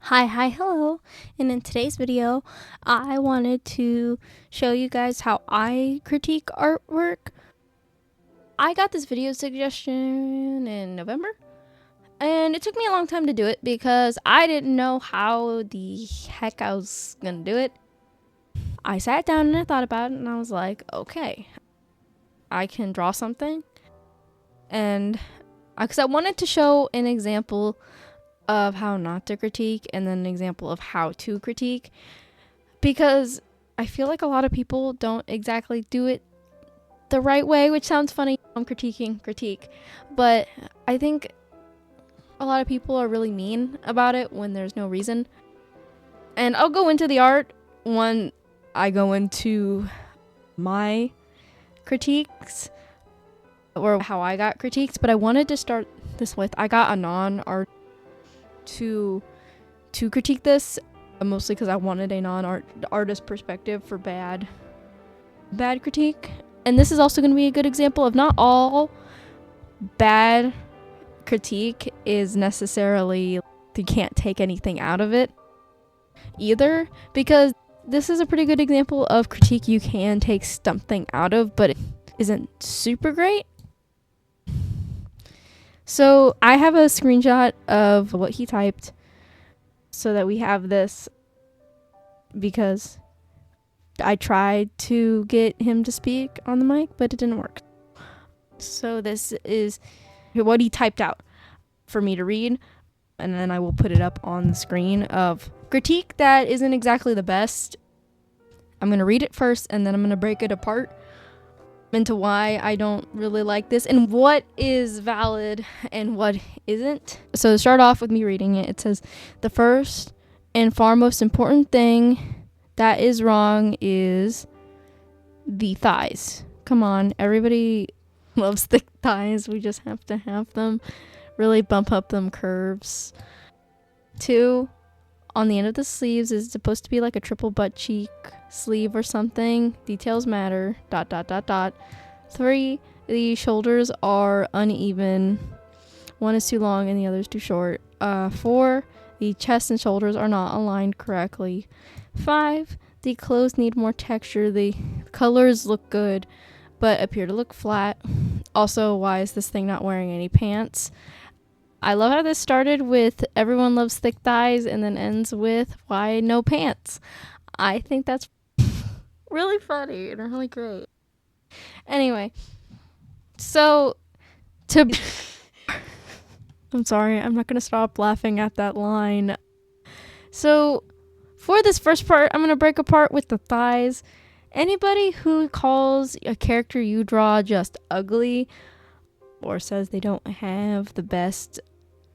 Hello. And in today's video, I wanted to show you guys how I critique artwork. I got this video suggestion in November, and it took me a long time to do it because I didn't know how the heck I was gonna do it. I sat down and I thought about it, and I was like, okay, I can draw something. And because I wanted to show an example of how not to critique and then an example of how to critique, because I feel like a lot of people don't exactly do it the right way, which sounds funny. I'm critiquing critique, but I think a lot of people are really mean about it when there's no reason. And I'll go into the art when I go into my critiques or how I got critiques, but I wanted to start this with I got a non-art to critique this, mostly because I wanted a non-artist perspective for bad critique. And this is also going to be a good example of not all bad critique is necessarily you can't take anything out of it either, because this is a pretty good example of critique you can take something out of, but it isn't super great. So I have a screenshot of what he typed so that we have this, because I tried to get him to speak on the mic, but it didn't work. So this is what he typed out for me to read, and then I will put it up on the screen of critique that isn't exactly the best. I'm going to read it first, and then I'm going to break it apart into why I don't really like this and what is valid and what isn't. So to start off with me reading it, it says, "The first and far most important thing that is wrong is the thighs." Come on, everybody loves thick thighs. We just have to have them. Really bump up them curves. 2, on the end of the sleeves is supposed to be like a triple butt cheek sleeve or something. Details matter. ... 3, the shoulders are uneven. One is too long and the other is too short. 4, the chest and shoulders are not aligned correctly. 5, the clothes need more texture. The colors look good but appear to look flat. Also, why is this thing not wearing any pants? I love how this started with everyone loves thick thighs and then ends with why no pants. I think that's really funny and really great. Anyway, so I'm sorry, I'm not going to stop laughing at that line. So for this first part, I'm going to break apart with the thighs. Anybody who calls a character you draw just ugly or says they don't have the best,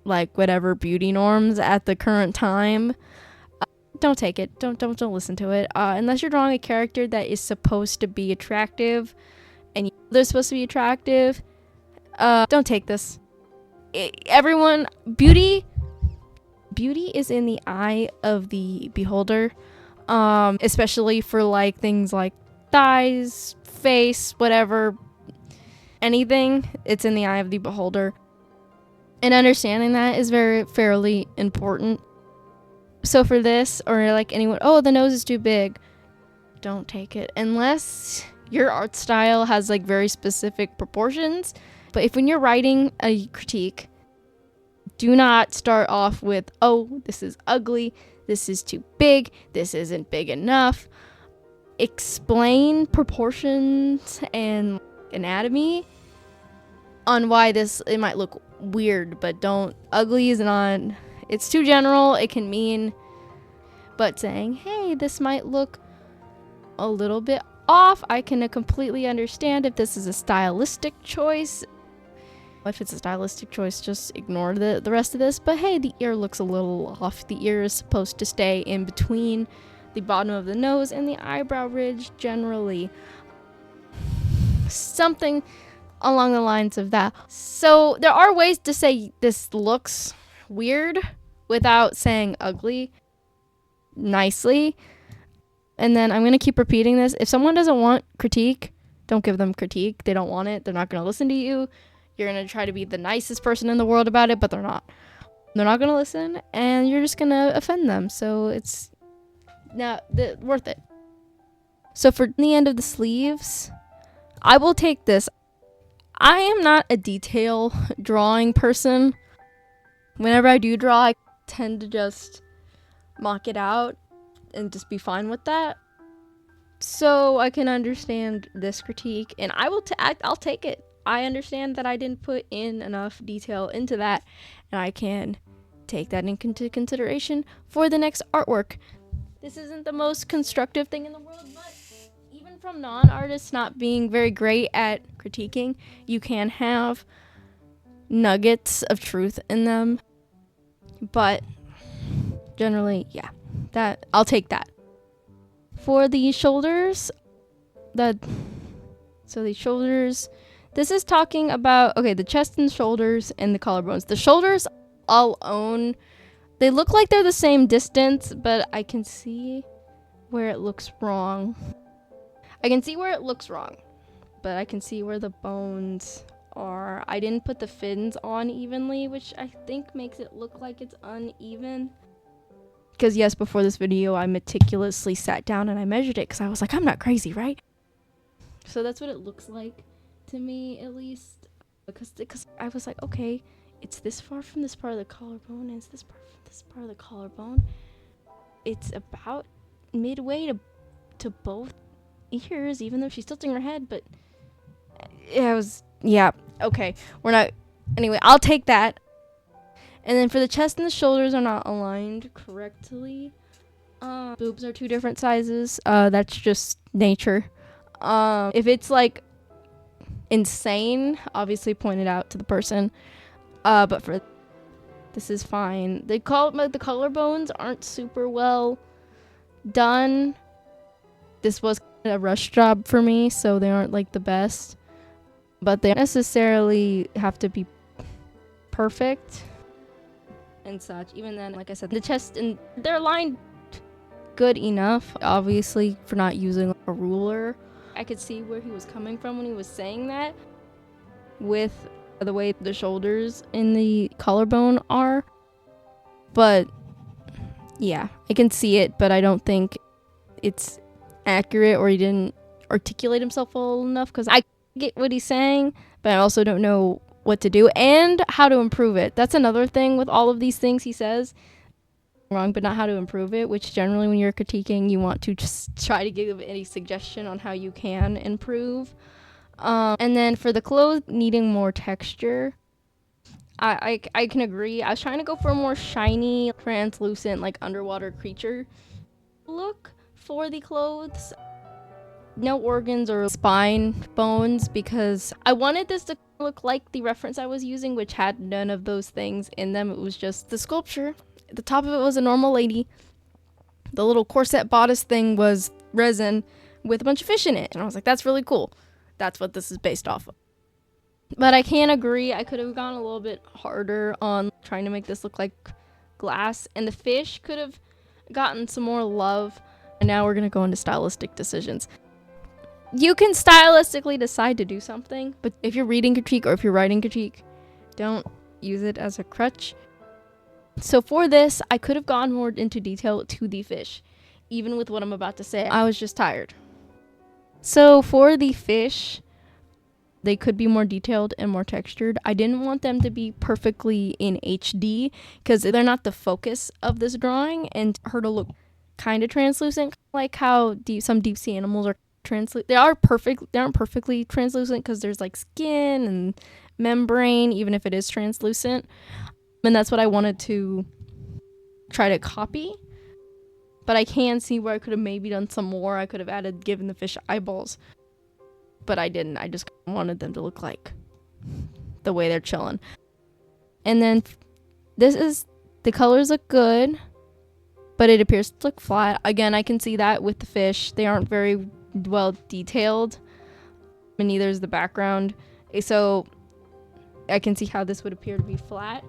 like, whatever beauty norms at the current time, don't take it. Don't listen to it. Unless you're drawing a character that is supposed to be attractive and they're supposed to be attractive, don't take this. Beauty is in the eye of the beholder, especially for like things like thighs, face, whatever, anything. It's in the eye of the beholder, and understanding that is fairly important. So for this, or like anyone, oh, the nose is too big, don't take it unless your art style has like very specific proportions. But when you're writing a critique, do not start off with, oh, this is ugly, this is too big, this isn't big enough. Explain proportions and anatomy on why it might look weird, but don't. Ugly is not, it's too general. It can mean, but saying, hey, this might look a little bit off, I can completely understand if this is a stylistic choice. If it's a stylistic choice, just ignore the rest of this. But hey, the ear looks a little off. The ear is supposed to stay in between the bottom of the nose and the eyebrow ridge generally. Something along the lines of that. So there are ways to say this looks weird without saying ugly nicely. And then I'm going to keep repeating this. If someone doesn't want critique, don't give them critique. They don't want it. They're not going to listen to you. You're going to try to be the nicest person in the world about it, but they're not. They're not gonna listen, and you're just gonna offend them. So it's not worth it. So for the end of the sleeves, I will take this. I am not a detail drawing person. Whenever I do draw, I tend to just mock it out and just be fine with that. So I can understand this critique, and I'll take it. I understand that I didn't put in enough detail into that, and I can take that into consideration for the next artwork. This isn't the most constructive thing in the world, but even from non-artists not being very great at critiquing, you can have nuggets of truth in them. But generally, yeah, that I'll take that. For the shoulders, the shoulders, this is talking about, okay, the chest and shoulders and the collarbones. The shoulders I'll own. They look like they're the same distance, but I can see where it looks wrong. But I can see where the bones are. I didn't put the fins on evenly, which I think makes it look like it's uneven. Because yes, before this video, I meticulously sat down and I measured it because I was like, I'm not crazy, right? So that's what it looks like to me, at least. Because I was like, okay, it's this far from this part of the collarbone, and it's this far from this part of the collarbone. It's about midway to both ears, even though she's tilting her head, but okay, anyway, I'll take that. And then for the chest and the shoulders are not aligned correctly. Boobs are two different sizes. That's just nature. If it's like insane, obviously point it out to the person. But for this is fine. The collarbones aren't super well done. This was a rush job for me, so they aren't like the best. But they don't necessarily have to be perfect and such. Even then, like I said, the chest and they're aligned good enough, obviously, for not using a ruler. I could see where he was coming from when he was saying that with the way the shoulders and the collarbone are. But yeah, I can see it, but I don't think it's accurate, or he didn't articulate himself well enough, because I get what he's saying, but I also don't know what to do and how to improve it. That's another thing with all of these things he says. Wrong, but not how to improve it, which generally when you're critiquing, you want to just try to give any suggestion on how you can improve. And then for the clothes needing more texture, I can agree. I was trying to go for a more shiny, translucent, like underwater creature look for the clothes. No organs or spine bones, because I wanted this to look like the reference I was using, which had none of those things in them. It was just the sculpture. The top of it was a normal lady. The little corset bodice thing was resin with a bunch of fish in it. And I was like, that's really cool. That's what this is based off of. But I can agree, I could have gone a little bit harder on trying to make this look like glass. And the fish could have gotten some more love. And now we're going to go into stylistic decisions. You can stylistically decide to do something, but if you're reading critique or if you're writing critique, don't use it as a crutch. So for this, I could have gone more into detail to the fish, even with what I'm about to say. I was just tired. So for the fish, they could be more detailed and more textured. I didn't want them to be perfectly in HD, because they're not the focus of this drawing, and her to look kind of translucent, like how some deep sea animals are translucent. They aren't perfectly translucent, because there's like skin and membrane, even if it is translucent. And that's what I wanted to try to copy. But I can see where I could have maybe done some more. I could have given the fish eyeballs. But I didn't. I just wanted them to look like the way they're chilling. And then the colors look good, but it appears to look flat. Again, I can see that with the fish. They aren't very well detailed, and neither is the background. So I can see how this would appear to be flat.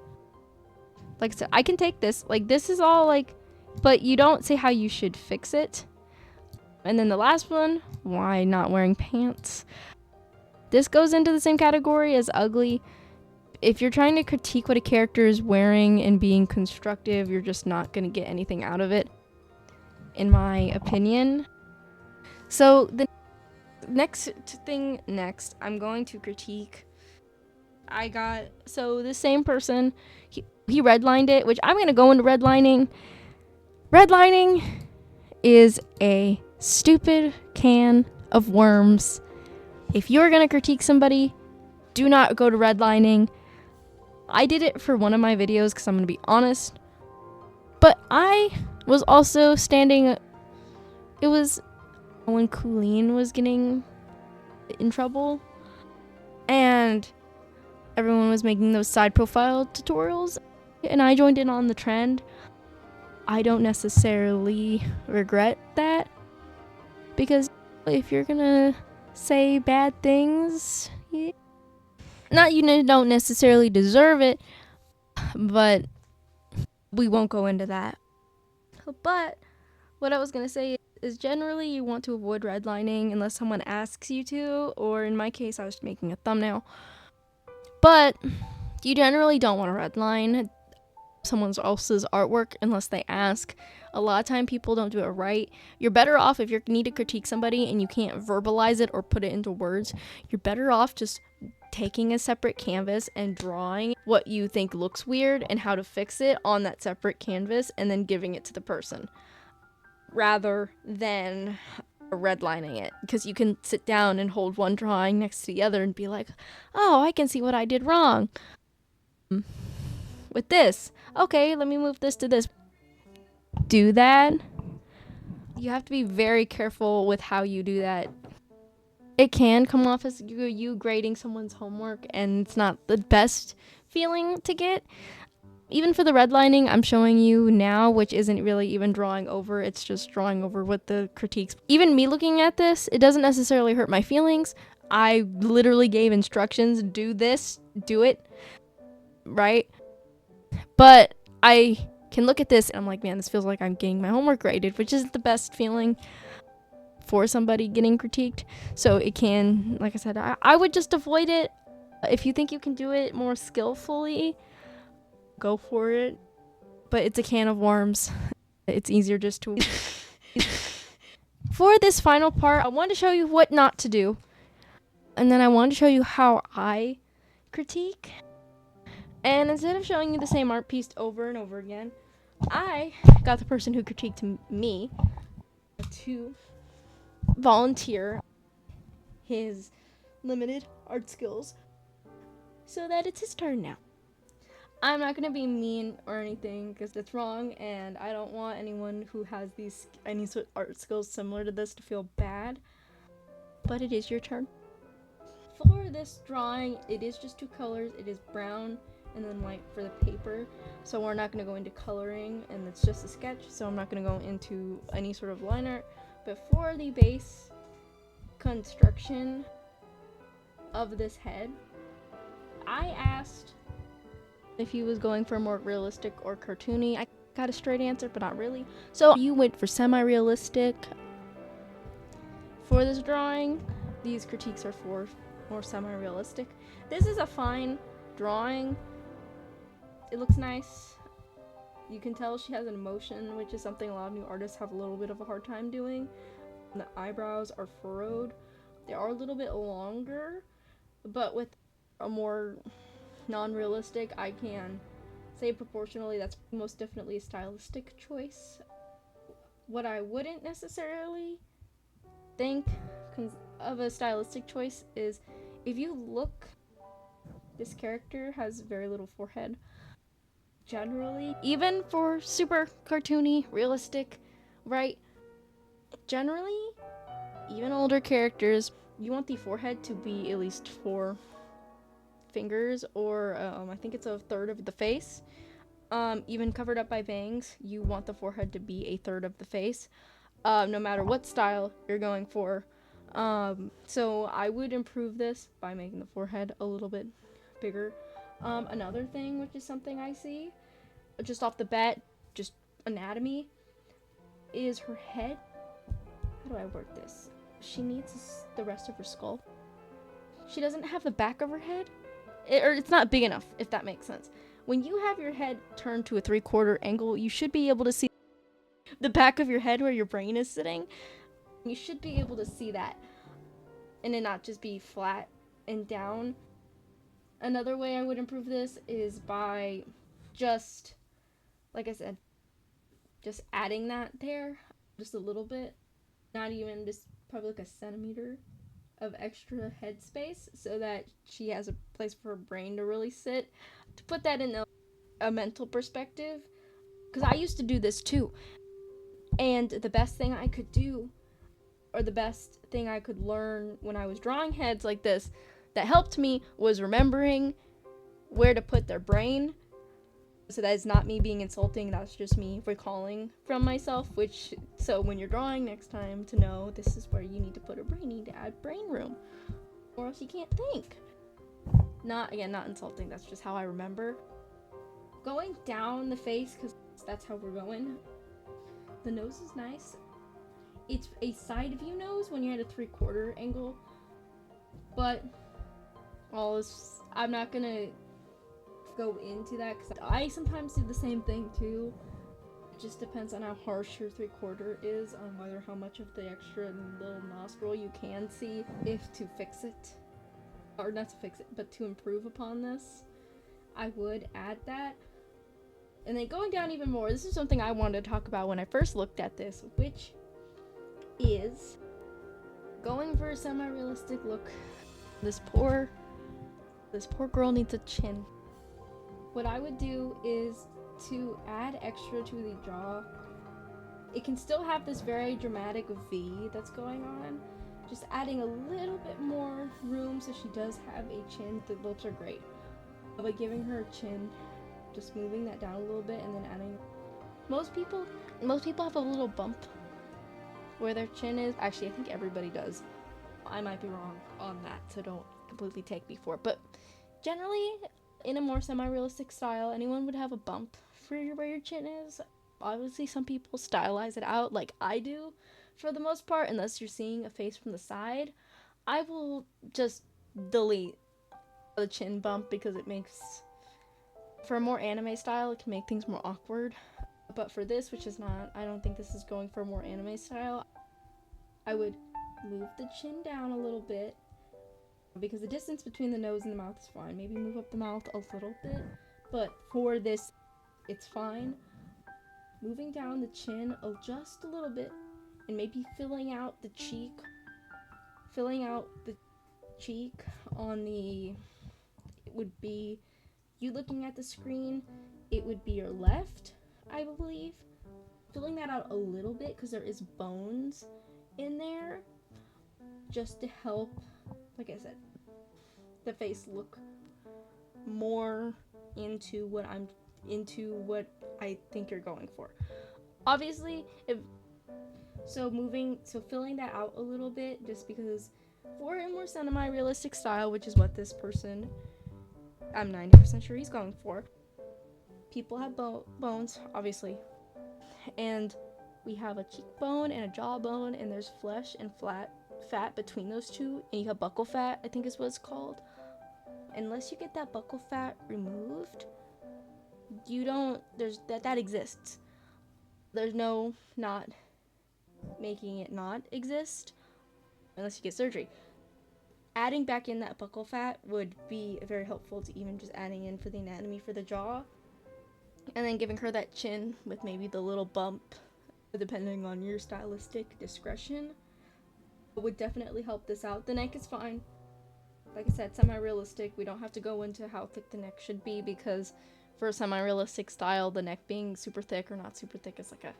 Like I said, I can take this. Like, this is all like, but you don't say how you should fix it. And then the last one, why not wearing pants? This goes into the same category as ugly. if you're trying to critique what a character is wearing and being constructive, you're just not going to get anything out of it, in my opinion. So the next, I'm going to critique. So the same person, he redlined it, which I'm going to go into redlining. Redlining is a stupid can of worms. If you're going to critique somebody, do not go to redlining. I did it for one of my videos because I'm going to be honest. But I was also standing... It was when Colleen was getting in trouble. And everyone was making those side profile tutorials. And I joined in on the trend. I don't necessarily regret that. Because if you're going to say bad things... Not you don't necessarily deserve it, but we won't go into that. But what I was going to say is generally you want to avoid redlining unless someone asks you to, or in my case, I was making a thumbnail. But you generally don't want to redline someone else's artwork unless they ask. A lot of time people don't do it right. You're better off if you need to critique somebody and you can't verbalize it or put it into words. You're better off just taking a separate canvas and drawing what you think looks weird and how to fix it on that separate canvas and then giving it to the person rather than redlining it, because you can sit down and hold one drawing next to the other and be like, oh, I can see what I did wrong with this. Okay, let me move this to this. Do that. You have to be very careful with how you do that. It can come off as you grading someone's homework, and it's not the best feeling to get. Even for the redlining I'm showing you now, which isn't really even drawing over, it's just drawing over what the critiques. Even me looking at this, it doesn't necessarily hurt my feelings. I literally gave instructions, do this, do it, right? But I can look at this and I'm like, man, this feels like I'm getting my homework graded, which isn't the best feeling for somebody getting critiqued. So it can, like I said, I would just avoid it. If you think you can do it more skillfully, go for it. But it's a can of worms. It's easier just to... For this final part, I want to show you what not to do. And then I want to show you how I critique. And instead of showing you the same art piece over and over again, I got the person who critiqued me to volunteer his limited art skills so that it's his turn now. I'm not going to be mean or anything because that's wrong, and I don't want anyone who has any sort of art skills similar to this to feel bad, but it is your turn. For this drawing, it is just two colors. It is brown and then white for the paper, so we're not going to go into coloring, and it's just a sketch, so I'm not going to go into any sort of line art. But for the base construction of this head, I asked if he was going for more realistic or cartoony. I got a straight answer, but not really. So you went for semi-realistic. For this drawing, these critiques are for more semi-realistic. This is a fine drawing. It looks nice. You can tell she has an emotion, which is something a lot of new artists have a little bit of a hard time doing. The eyebrows are furrowed. They are a little bit longer, but with a more non-realistic, I can say proportionally that's most definitely a stylistic choice. What I wouldn't necessarily think of a stylistic choice is if you look, this character has very little forehead. Generally, even for super cartoony, realistic, right? Generally, even older characters, you want the forehead to be at least 4 fingers, or I think it's a third of the face. Even covered up by bangs, you want the forehead to be a third of the face, no matter what style you're going for. So I would improve this by making the forehead a little bit bigger. Another thing, which is something I see just off the bat, just anatomy, is her head. How do I word this? She needs the rest of her skull. She doesn't have the back of her head, or it's not big enough, if that makes sense. When you have your head turned to a 3/4 angle, you should be able to see the back of your head where your brain is sitting. You should be able to see that and it not just be flat and down. Another way I would improve this is by just, like I said, just adding that there just a little bit, not even just probably like a centimeter of extra head space so that she has a place for her brain to really sit. To put that in a mental perspective, because I used to do this too, and the best thing I could do, or the best thing I could learn when I was drawing heads like this that helped me, was remembering where to put their brain. So that is not me being insulting, that's just me recalling from myself, which, so when you're drawing next time, to know this is where you need to put a brain, you need to add brain room, or else you can't think. Not insulting, that's just how I remember. Going down the face, because that's how we're going. The nose is nice. It's a side view nose when you're at a 3/4 angle, but I'm not gonna go into that because I sometimes do the same thing too. It just depends on how harsh your 3/4 is, on whether how much of the extra little nostril you can see, if to fix it, or not to fix it, but to improve upon this, I would add that. And then going down even more, this is something I wanted to talk about when I first looked at this, which is going for a semi-realistic look. This poor girl needs a chin. What I would do is to add extra to the jaw. It can still have this very dramatic V that's going on. Just adding a little bit more room so she does have a chin. The lips are great. But giving her a chin, just moving that down a little bit and then adding. Most people have a little bump where their chin is. Actually, I think everybody does. I might be wrong on that, so don't completely take me for it. But generally, in a more semi-realistic style, anyone would have a bump for where your chin is. Obviously, some people stylize it out like I do for the most part, unless you're seeing a face from the side. I will just delete the chin bump because it makes, for a more anime style, it can make things more awkward. But for this, which is not, I don't think this is going for a more anime style, I would move the chin down a little bit because the distance between the nose and the mouth is fine. Maybe move up the mouth a little bit, but for this, it's fine. Moving down the chin just a little bit and maybe filling out the cheek on the, it would be, you looking at the screen, it would be your left, I believe. Filling that out a little bit because there is bones in there just to help, like I said, the face look more into what I think you're going for. Obviously, filling that out a little bit, just because for a more semi-realistic style, which is what this person, I'm 90% sure he's going for. People have bones, obviously, and we have a cheekbone and a jawbone, and there's flesh and fat between those two, and you have buccal fat, I think is what it's called. Unless you get that buccal fat removed, that exists. There's no not making it not exist unless you get surgery. Adding back in that buccal fat would be very helpful, to even just adding in for the anatomy for the jaw. And then giving her that chin with maybe the little bump, depending on your stylistic discretion, would definitely help this out. The neck is fine. Like I said, semi-realistic. We don't have to go into how thick the neck should be, because for a semi-realistic style, the neck being super thick or not super thick is like a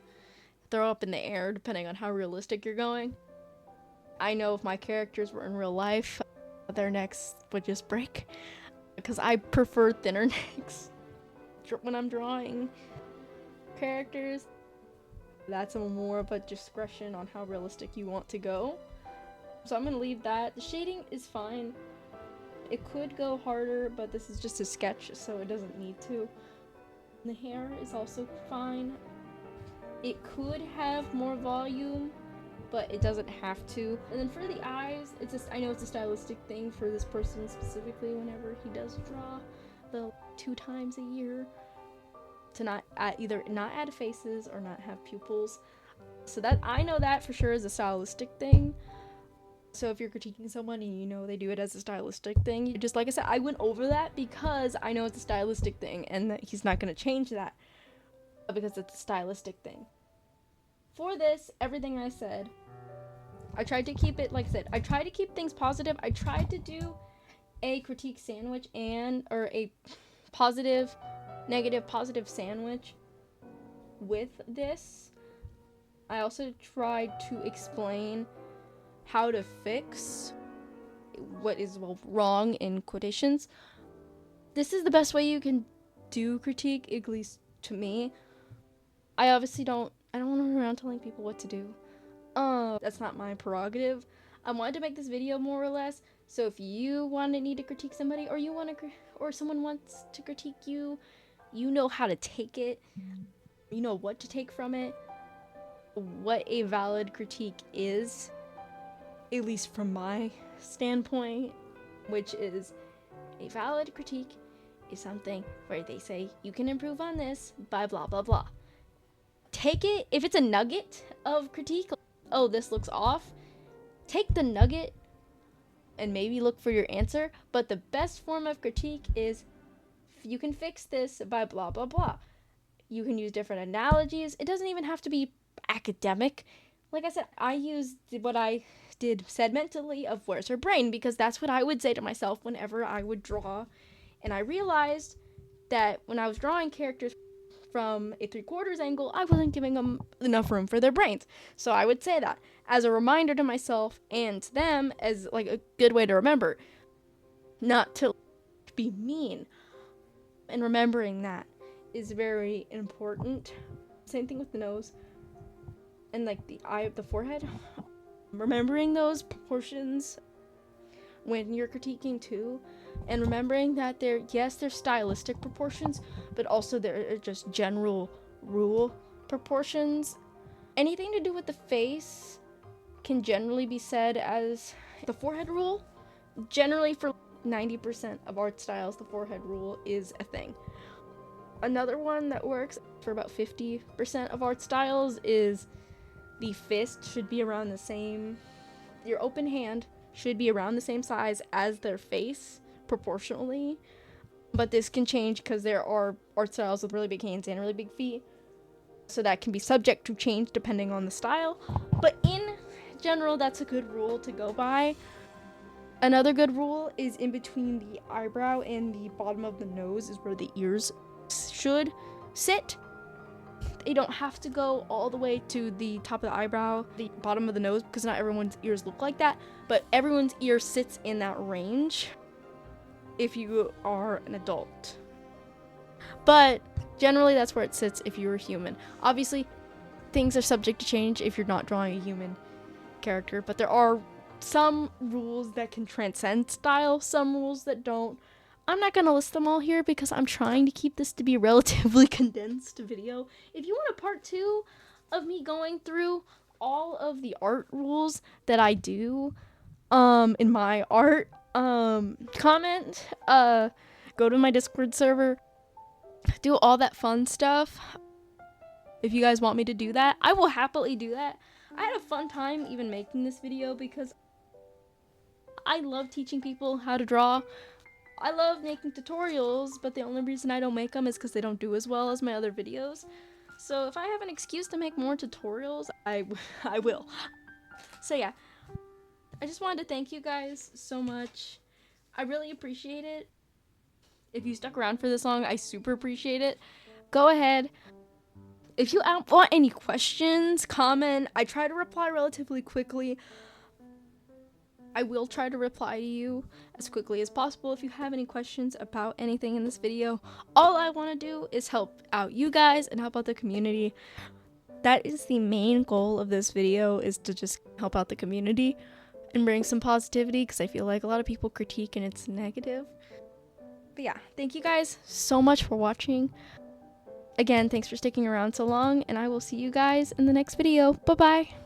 throw up in the air, depending on how realistic you're going. I know if my characters were in real life, their necks would just break, because I prefer thinner necks when I'm drawing characters. That's more of a discretion on how realistic you want to go. So I'm gonna leave that. The shading is fine. It could go harder, but this is just a sketch, so it doesn't need to. The hair is also fine. It could have more volume, but it doesn't have to. And then for the eyes, it's just, I know it's a stylistic thing for this person specifically whenever he does draw the 2 times a year to not add, either not add faces or not have pupils. So that, I know that for sure is a stylistic thing. So if you're critiquing someone and you know they do it as a stylistic thing, just like I said, I went over that because I know it's a stylistic thing and that he's not going to change that because it's a stylistic thing. For this, everything I said, I tried to keep it, like I said, I tried to keep things positive. I tried to do a critique sandwich or a positive, negative, positive sandwich with this. I also tried to explain how to fix what is wrong in quotations. This is the best way you can do critique, at least to me. I obviously don't want to run around telling people what to do. That's not my prerogative. I wanted to make this video more or less, so if you need to critique somebody, or someone wants to critique you, you know how to take it. You know what to take from it. What a valid critique is, at least from my standpoint, which is a valid critique is something where they say you can improve on this by blah blah blah. Take it, if it's a nugget of critique, oh, this looks off, take the nugget and maybe look for your answer. But the best form of critique is you can fix this by blah blah blah. You can use different analogies. It doesn't even have to be academic. Like I said, I used what I said mentally of where's her brain, because that's what I would say to myself whenever I would draw. And I realized that when I was drawing characters from a 3/4 angle, I wasn't giving them enough room for their brains. So I would say that as a reminder to myself and to them, as like a good way to remember not to be mean. And remembering that is very important. Same thing with the nose and like the eye of the forehead. Remembering those proportions when you're critiquing too, and remembering that they're stylistic proportions, but also they're just general rule proportions. Anything to do with the face can generally be said as the forehead rule. Generally, for 90% of art styles, the forehead rule is a thing. Another one that works for about 50% of art styles is the fist should be around the same, your open hand should be around the same size as their face proportionally. But this can change because there are art styles with really big hands and really big feet, so that can be subject to change depending on the style. But in general, that's a good rule to go by. Another good rule is in between the eyebrow and the bottom of the nose is where the ears should sit. They don't have to go all the way to the top of the eyebrow, the bottom of the nose, because not everyone's ears look like that, but everyone's ear sits in that range if you are an adult. But generally that's where it sits if you're a human. Obviously, things are subject to change if you're not drawing a human character, but there are some rules that can transcend style, some rules that don't. I'm not going to list them all here because I'm trying to keep this to be a relatively condensed video. If you want a part 2 of me going through all of the art rules that I do in my art, comment, go to my Discord server, do all that fun stuff. If you guys want me to do that, I will happily do that. I had a fun time even making this video because I love teaching people how to draw. I love making tutorials, but the only reason I don't make them is because they don't do as well as my other videos. So if I have an excuse to make more tutorials, I will. So yeah, I just wanted to thank you guys so much. I really appreciate it. If you stuck around for this long, I super appreciate it. Go ahead. If you want any questions, comment. I try to reply relatively quickly. I will try to reply to you as quickly as possible if you have any questions about anything in this video. All I want to do is help out you guys and help out the community. That is the main goal of this video, is to just help out the community and bring some positivity, because I feel like a lot of people critique and it's negative. But yeah, thank you guys so much for watching. Again, thanks for sticking around so long, and I will see you guys in the next video. Bye-bye!